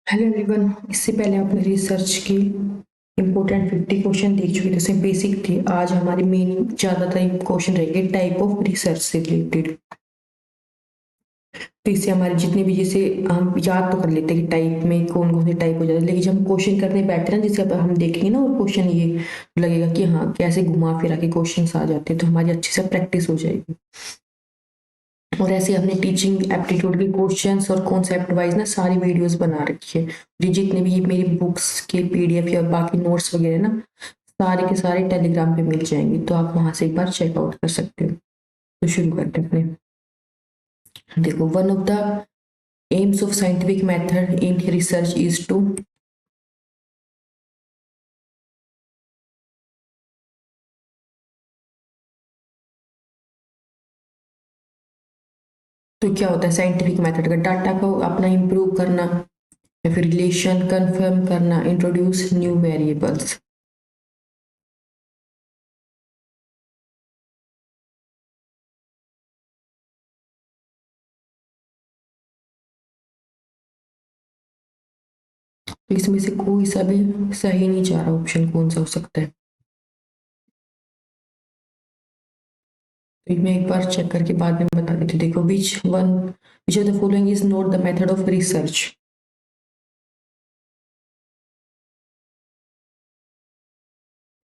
Hello everyone. इससे पहले आपने रिसर्च की इम्पोर्टेंट 50 क्वेश्चन देख चुके थे, उसमें बेसिक थे। आज हमारे मेन ज़्यादातर क्वेश्चन रहेंगे टाइप ऑफ रिसर्च से रिलेटेड। तो इससे हमारे जितने भी, जैसे हम याद तो कर लेते हैं कि टाइप में कौन कौन से टाइप हो जाते हैं, लेकिन जब हम क्वेश्चन करने बैठते हैं ना, जैसे अब हम देखेंगे ना, और क्वेश्चन ये लगेगा कि हाँ कैसे घुमा फिरा के क्वेश्चन आ जाते हैं, तो हमारी अच्छे से प्रैक्टिस हो जाएगी। और ऐसे हमने टीचिंग एप्टीट्यूड के क्वेश्चंस और कॉन्सेप्ट वाइज ना सारी वीडियोस बना रखी है। ये जितने भी मेरी बुक्स के पीडीएफ या बाकी नोट्स वगैरह ना, सारे के सारे टेलीग्राम पे मिल जाएंगे, तो आप वहां से एक बार चेकआउट कर सकते हो। तो शुरू करते हैं अपने। देखो, one of the aims of scientific method in research is to. तो क्या होता है साइंटिफिक मेथड का? डाटा को अपना इंप्रूव करना, या फिर रिलेशन कंफर्म करना, इंट्रोड्यूस न्यू वेरिएबल्स। तो इसमें से कोई सा भी सही नहीं जा रहा। ऑप्शन कौन सा हो सकता है? तो मैं एक बार चेक करके बाद में बता देती हूँ। देखो, which of the following is not the method of research.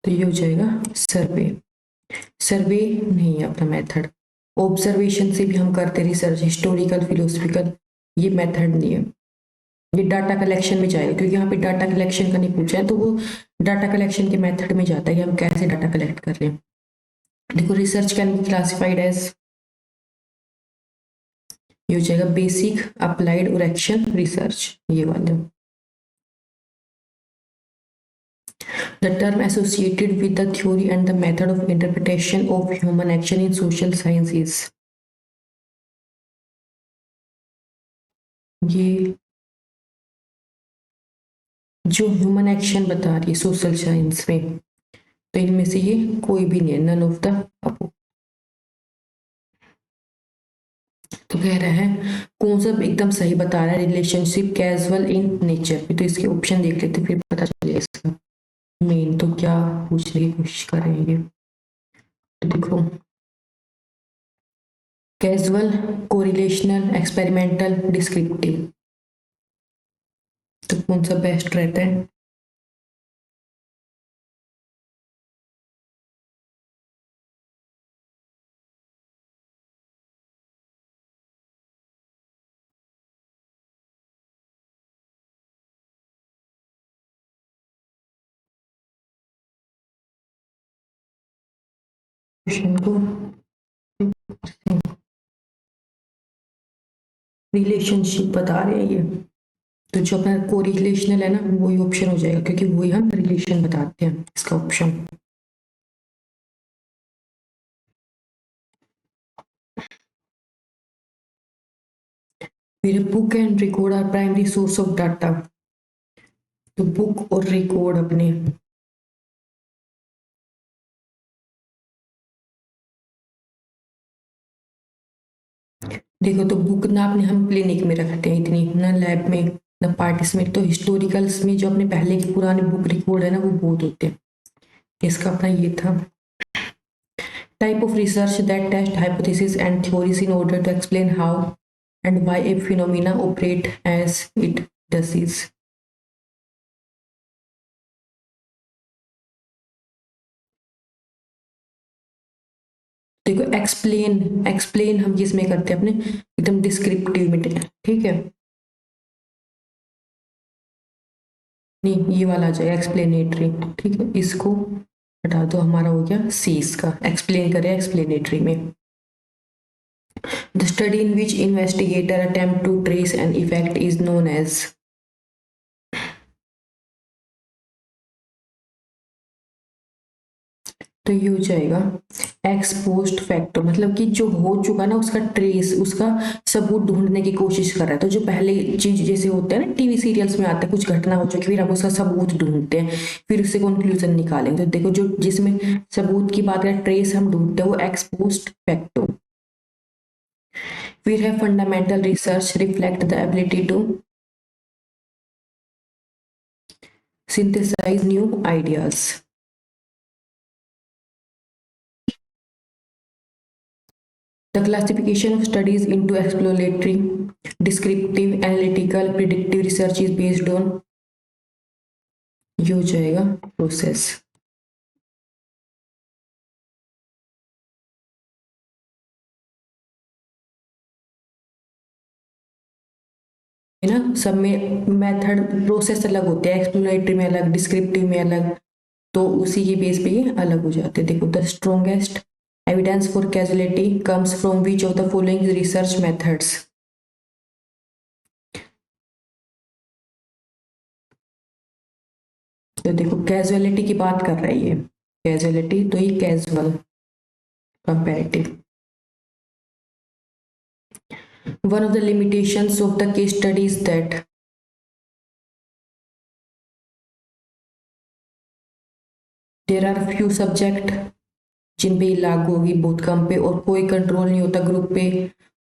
तो ये हो जाएगा सर्वे। सर्वे नहीं है अपना मेथड। ऑब्जर्वेशन से भी हम करते रिसर्च, हिस्टोरिकल फिलोसफिकल, ये मेथड नहीं है। ये डाटा कलेक्शन में जाएगा, क्योंकि यहाँ पे डाटा कलेक्शन का नहीं पूछा है, तो वो डाटा कलेक्शन के मेथड में जाता है कि हम कैसे डाटा कलेक्ट कर रहे हैं। देखो, research can be classified as, ये हो जाएगा बेसिक, अप्लाइड और एक्शन रिसर्च, ये वाले। The term associated with the theory and the method of interpretation of human action in social science is, ये जो ह्यूमन एक्शन बता रही है सोशल साइंस में, तो इनमें से ये कोई भी नहीं है, नन ऑफ द अबव। तो कह रहा है कौन सा एकदम सही बता रहा है, रिलेशनशिप कैजुअल इन नेचर। तो इसके ऑप्शन देख लेते फिर पता चलेगा इसका मेन तो क्या पूछने की कोशिश करेंगे। तो देखो, कैजुअल, कोरिलेशनल, एक्सपेरिमेंटल, डिस्क्रिप्टिव, तो कौन सा बेस्ट रहता है? क्वेश्चन को रिलेशनशिप बता रहे हैं ये, तो जो अपना कोरिलेशनल है ना, वही ऑप्शन हो जाएगा, क्योंकि वही हम रिलेशन बताते हैं, इसका ऑप्शन। फिर book and record are primary source of data. तो बुक और रिकॉर्ड अपने, देखो, तो बुक ना अपने हम क्लिनिक में रखते हैं इतनी, ना लैब में, ना पार्टिसिपेट। तो हिस्टोरिकल्स में जो अपने पहले के पुराने बुक रिकॉर्ड है ना, वो बहुत होते हैं। इसका अपना ये था। Type of research that test hypothesis and theories in order to explain how and why a phenomena operate as it does. देखो, एक्सप्लेन एक्सप्लेन हम किसमें करते हैं? अपने एकदम डिस्क्रिप्टिव में, ठीक है। नहीं, ये वाला आ जाएगा एक्सप्लेनेटरी, ठीक है। इसको हटा दो, हमारा हो गया सी, इसका एक्सप्लेन करें एक्सप्लेनेटरी में। The study in which investigator attempt to trace an effect is known as. तो ये हो जाएगा एक्स पोस्ट फैक्टो, मतलब कि जो हो चुका ना उसका ट्रेस, उसका सबूत ढूंढने की कोशिश कर रहा है। तो जो पहले चीज जैसे होता है ना, टीवी सीरियल्स में आता है, कुछ घटना हो चुकी, फिर हम उसका सबूत ढूंढते हैं, फिर उससे कंक्लूजन निकालेंगे। तो देखो, जो जिसमें सबूत की बात है, ट्रेस हम ढूंढते हैं, वो एक्स पोस्ट फैक्टो। फिर है fundamental research reflect the ability to. synthesize new ideas. The classification of studies into exploratory, descriptive, analytical, predictive research is based on, ये हो जाएगा प्रोसेस, है ना। सब में मेथड प्रोसेस अलग होते हैं, एक्सप्लोरेटरी में अलग, डिस्क्रिप्टिव में अलग, तो उसी के बेस पे ये अलग हो जाते हैं। देखो, the strongest evidence for casualty comes from which of the following research methods. तो देखो, कैजुअलिटी की बात कर रहा है ये, कैजुअलिटी, तो ये casual comparative. One of the limitations of the case study is that there are few subject जिन पे ये लागू होगी, बहुत कम पे, और कोई कंट्रोल नहीं होता ग्रुप पे,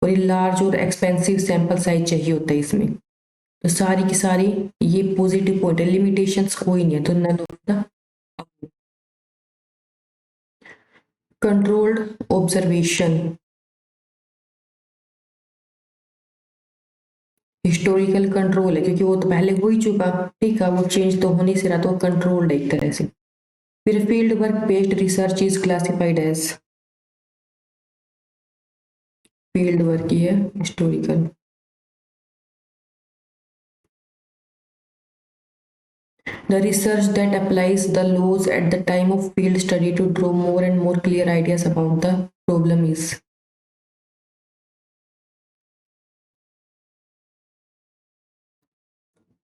और ये लार्ज और एक्सपेंसिव सैंपल साइज चाहिए होता है इसमें। तो सारी की सारी ये पॉजिटिव पॉइंट है, लिमिटेशंस कोई नहीं है, तो none of the controlled observation. Historical control है क्योंकि वो तो पहले हो ही चुका, ठीक है, वो चेंज तो होने से रहा, तो कंट्रोल्ड है एक तरह से। फिर field work based research is classified as, field work ही है historical. The research that applies the laws at the time of field study to draw more and more clear ideas about the problem is,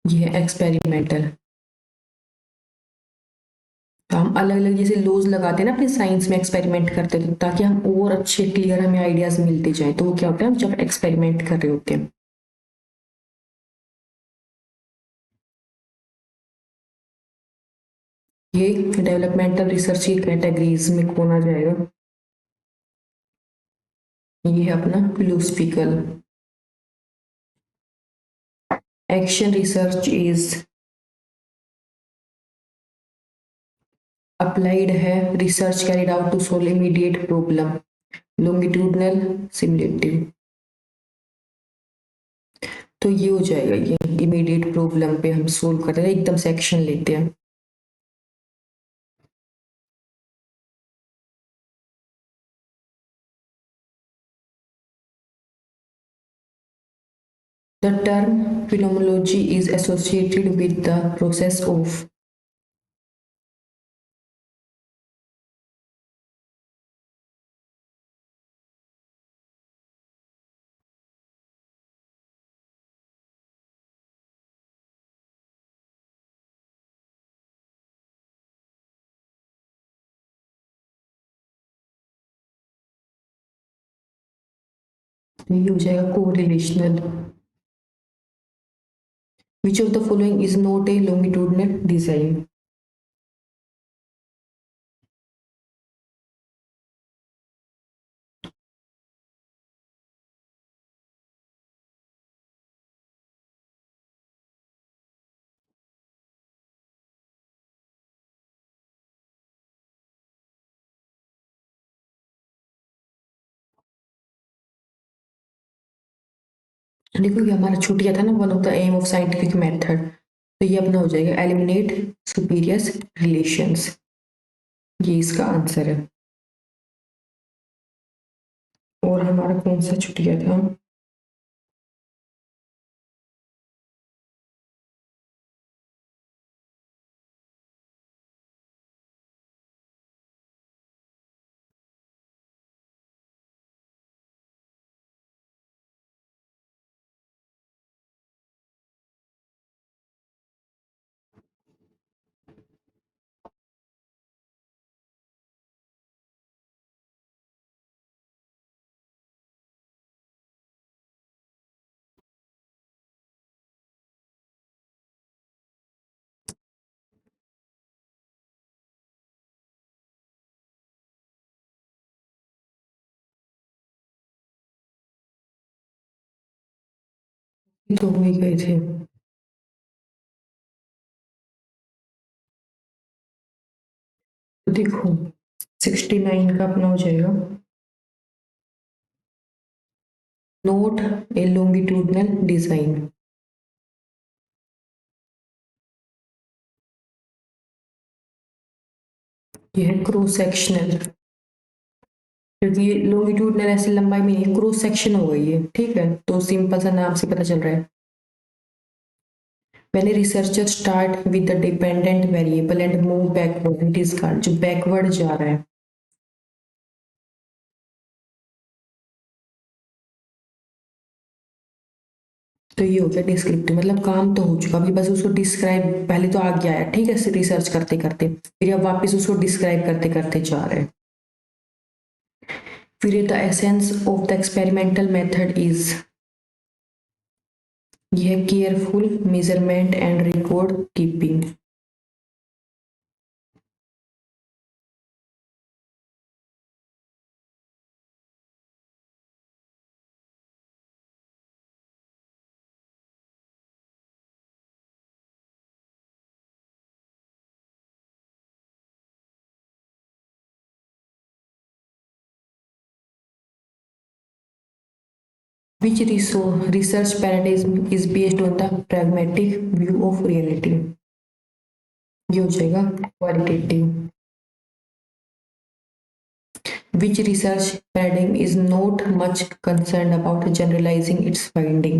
ये है experimental. तो हम अलग अलग जैसे laws लगाते हैं ना अपने साइंस में, एक्सपेरिमेंट करते हैं, तो ताकि हम और अच्छे क्लियर हमें आइडियाज मिलते जाए, तो वो क्या होता है, हम जब एक्सपेरिमेंट कर रहे होते हैं। ये डेवलपमेंटल रिसर्च की कैटेगरीज में कौन आ जाएगा, ये है अपना philosophical. Action research is applied है, research carried out to solve immediate problem, longitudinal simulative. तो ये हो जाएगा, ये इमीडिएट प्रॉब्लम पे हम सोल्व कर रहे हैं, एकदम से एक्शन लेते हैं। The term phenomenology is associated with the process of, ये हो जाएगा correlational. Which of the following is not a longitudinal design? देखो, ये हमारा छूट था ना, one of the aim of scientific method, तो ये अपना हो जाएगा एलिमिनेट सुपीरियस रिलेशंस, ये इसका आंसर है। और हमारा कौन सा छूट गया था, ये तो हो ही गए थे। तो देखो 69 का अपना हो जाएगा, नोट ए लॉन्गिट्यूडनल डिजाइन। ये है क्रॉस सेक्शनल, क्योंकि ये लॉन्गिट्यूडनल ऐसे लंबाई में नहीं, क्रॉस सेक्शन हो गई है, ठीक है, तो सिंपल सा नाम से पता चल रहा है। When a researcher start with the dependent variable and move backward, it is called, जो backward जा रहा है, तो ये हो गया डिस्क्रिप्टिव, मतलब काम तो हो चुका, अभी बस उसको डिस्क्राइब, पहले तो आ गया है, ठीक है, रिसर्च करते करते, फिर अब वापस उसको डिस्क्राइब करते करते जा रहे हैं। फिर the essence of the experimental method is, ये है careful measurement and record keeping. Which research paradigm is based on the pragmatic view of reality? ये हो जाएगा qualitative. Which research paradigm is not much concerned about generalizing its finding?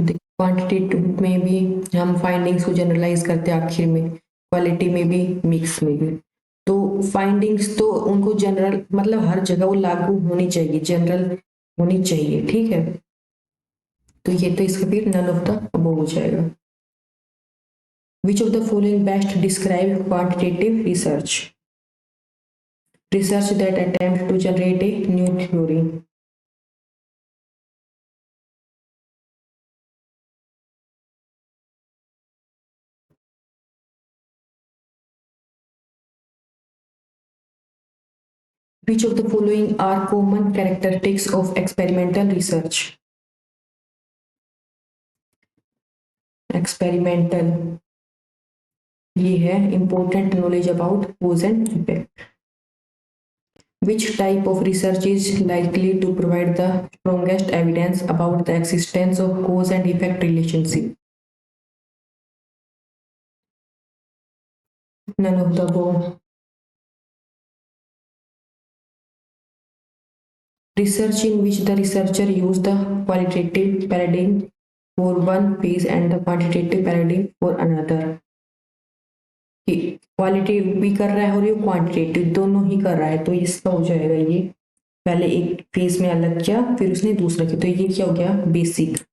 Quantitative में भी हम findings को generalise करते हैं आखिर में, क्वालिटी में भी, मिक्स में भी। तो फाइंडिंग्स तो उनको जनरल, मतलब हर जगह वो लागू होनी चाहिए, जनरल होनी चाहिए, ठीक है, तो ये तो इसका फिर नन ऑफ द अबव हो जाएगा। Which of the following best describe quantitative research? Research that attempt to generate a new theory. Which of the following are common characteristics of experimental research? Experimental, ये है important knowledge about cause and effect. Which type of research is likely to provide the strongest evidence about the existence of cause and effect relationship? None of the above. Research in which the researcher used the qualitative paradigm for one phase and the quantitative paradigm for another. Quality भी कर रहा है और ये quantitative दोनों ही कर रहा है, तो इसका हो जाएगा ये, पहले एक फेज में अलग किया फिर उसने दूसरा किया, तो ये क्या हो गया basic.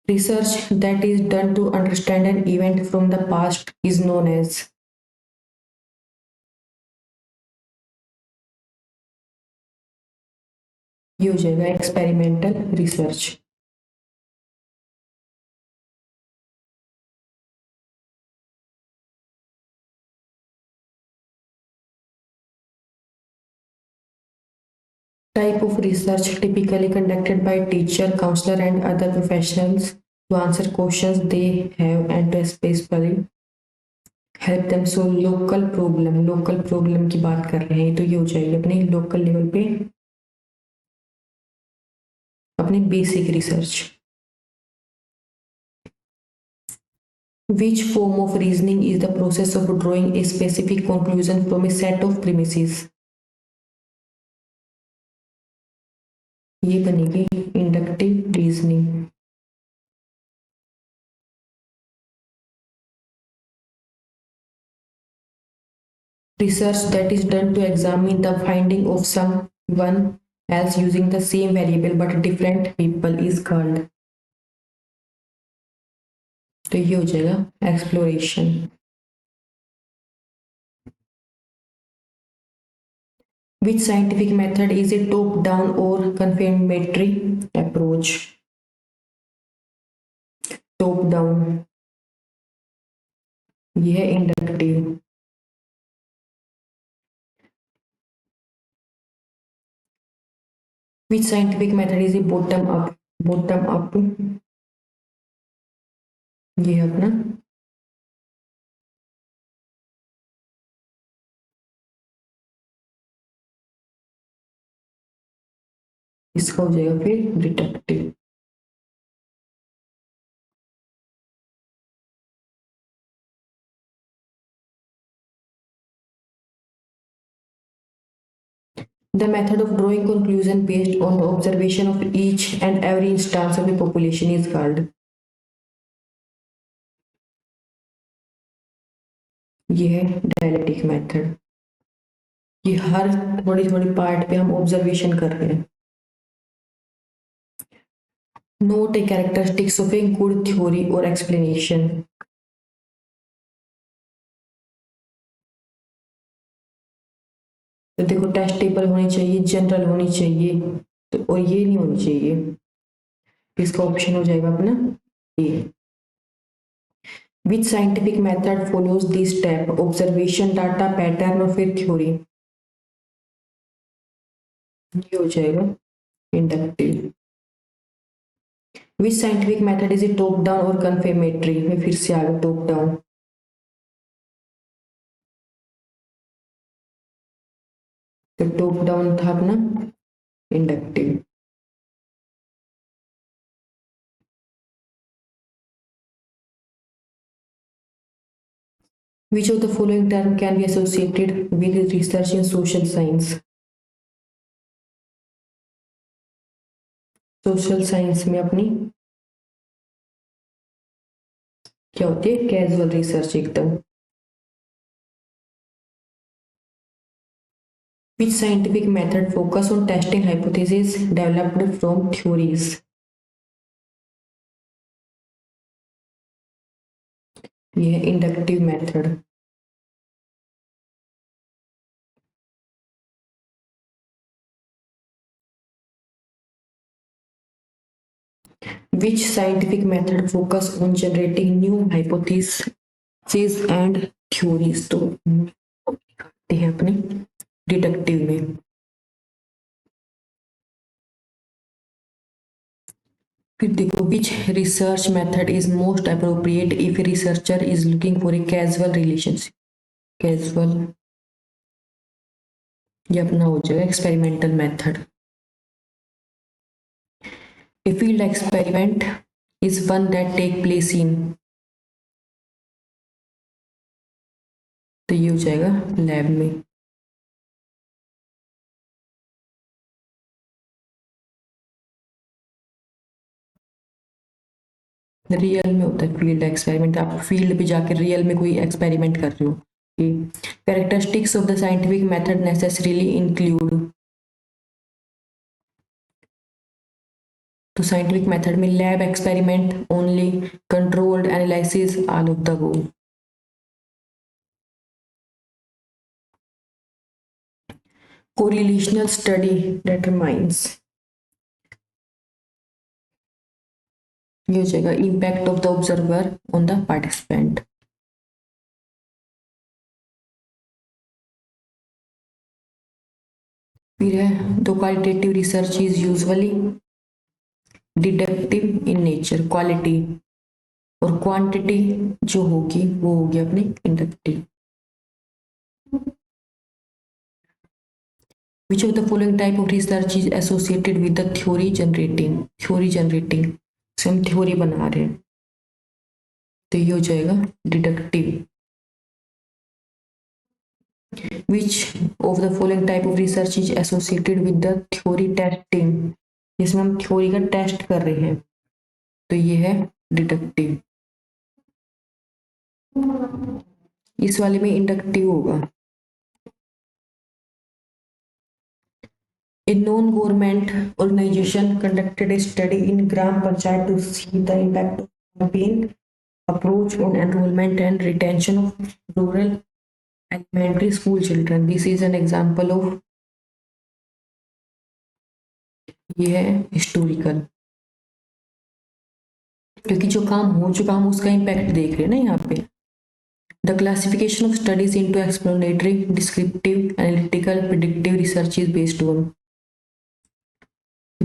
Research that is done to understand an event from the past is known as, ये हो जाएगा experimental research. Type of research typically conducted by teacher, counselor and other professionals to answer questions they have and to specifically help them solve local problem। Local problem की बात कर रहे हैं, तो ये हो जाएगी अपने लोकल लेवल पे अपनी basic research. Which form of reasoning is the process of drawing a specific conclusion from a set of premises? ये बनेगी inductive reasoning. Research that is done to examine the finding of someone else using the same variable but different people is called, तो ये हो जाएगा exploration. Which scientific method is a top down or confirmatory approach? Top down, ये है inductive. Which scientific method is a bottom up? Bottom up ये है अपना, इसका हो जाएगा फिर deductive. The method of drawing conclusion based on the observation of each and every instance of a population is called, ये है डायलेक्टिक मेथड। ये हर थोड़ी थोड़ी पार्ट पे हम ऑब्जर्वेशन कर रहे हैं। Note A characteristics of a good theory और एक्सप्लेनेशन। तो देखो टेस्टेबल होनी चाहिए, जनरल होनी चाहिए, तो और ये नहीं होनी चाहिए। इसका ऑप्शन हो जाएगा अपना A. Which scientific method follows this step, observation, data, pattern और फिर थ्योरी, ये हो जाएगा inductive. Which scientific method is a top down और कन्फर्मेटरी, में फिर से आ गया टॉप डाउन। तो टॉप डाउन था अपना inductive. Which of the following term can be associated with research in social science? Social science में अपनी क्या होती है, कैजुअल रिसर्च एकदम। Which scientific method focus on testing hypotheses developed from theories? ये है inductive method. Which scientific method focus on generating new hypotheses and theories? तो करते हैं अपने डिडक्टिव में। फिर देखो which research method is most appropriate if researcher is looking for a casual relationship. Casual ये अपना हो जाएगा experimental method. A field experiment is one that take place in, तो ये हो जाएगा लैब में। रियल में होता है फील्ड एक्सपेरिमेंट, आप फील्ड पे जाकर रियल में कोई एक्सपेरिमेंट कर रहे हो। Characteristics of the scientific method necessarily include, तो साइंटिफिक मेथड में lab experiment only, controlled analysis, all of the above. Correlational study determines, ये हो जाएगा impact of the observer on the participant. फिर है the qualitative research is usually deductive in nature, quality, और quantity जो होगी वो होगी अपनी inductive. Which of the following type of research is associated with the theory generating? theory generating से हम थ्योरी बना रहे हैं, तो ये हो जाएगा deductive. Which of the following type of research is associated with the theory testing, जिसमें हम थ्योरी का टेस्ट कर रहे हैं, तो ये है डिडक्टिव। इस वाले में इंडक्टिव होगा। A non-government organization conducted a study in Gram Panchayat to see the impact of campaign approach on enrollment and retention of rural elementary school children. This is an example of, ये है historical, क्योंकि जो काम हो चुका हम उसका impact देख रहे हैं ना यहाँ पे। The classification of studies into explanatory, descriptive, analytical, predictive research is based on,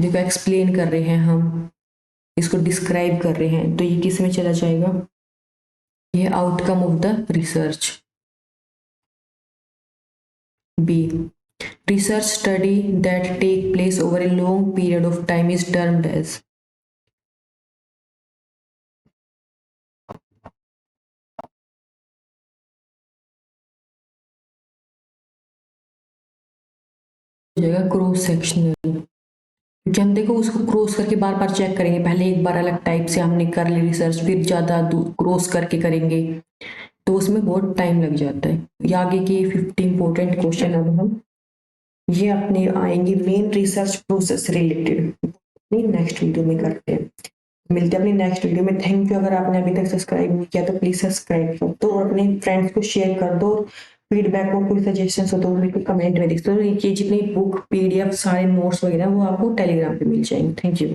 देखो एक्सप्लेन कर रहे हैं हम, इसको डिस्क्राइब कर रहे हैं, तो ये किस में चला जाएगा, ये outcome of the research. B, research study that take place over a long period of time is termed as। हो जाएगा क्रॉस सेक्शनल, क्योंकि हम देखो उसको क्रॉस करके बार बार चेक करेंगे, पहले एक बार अलग टाइप से हमने कर ली रिसर्च, फिर ज़्यादा क्रॉस करके करेंगे, तो उसमें बहुत टाइम लग जाता है। ये आगे के 50 इंपॉर्टेंट क्वेश्चन अब हम ये अपने आएंगे main research process related, next video में करते हैं। मिलते हैं अपनी नेक्स्ट वीडियो में। Thank you. अगर आपने अभी तक सब्सक्राइब नहीं किया तो प्लीज सब्सक्राइब कर दो और अपने फ्रेंड्स को शेयर कर दो। फीडबैक और कोई सजेशन हो तो मेरे को कमेंट में लिख दो। ये जितनी बुक, पीडीएफ, सारे नोट्स वगैरह वो आपको टेलीग्राम पे मिल जाएंगे। Thank you.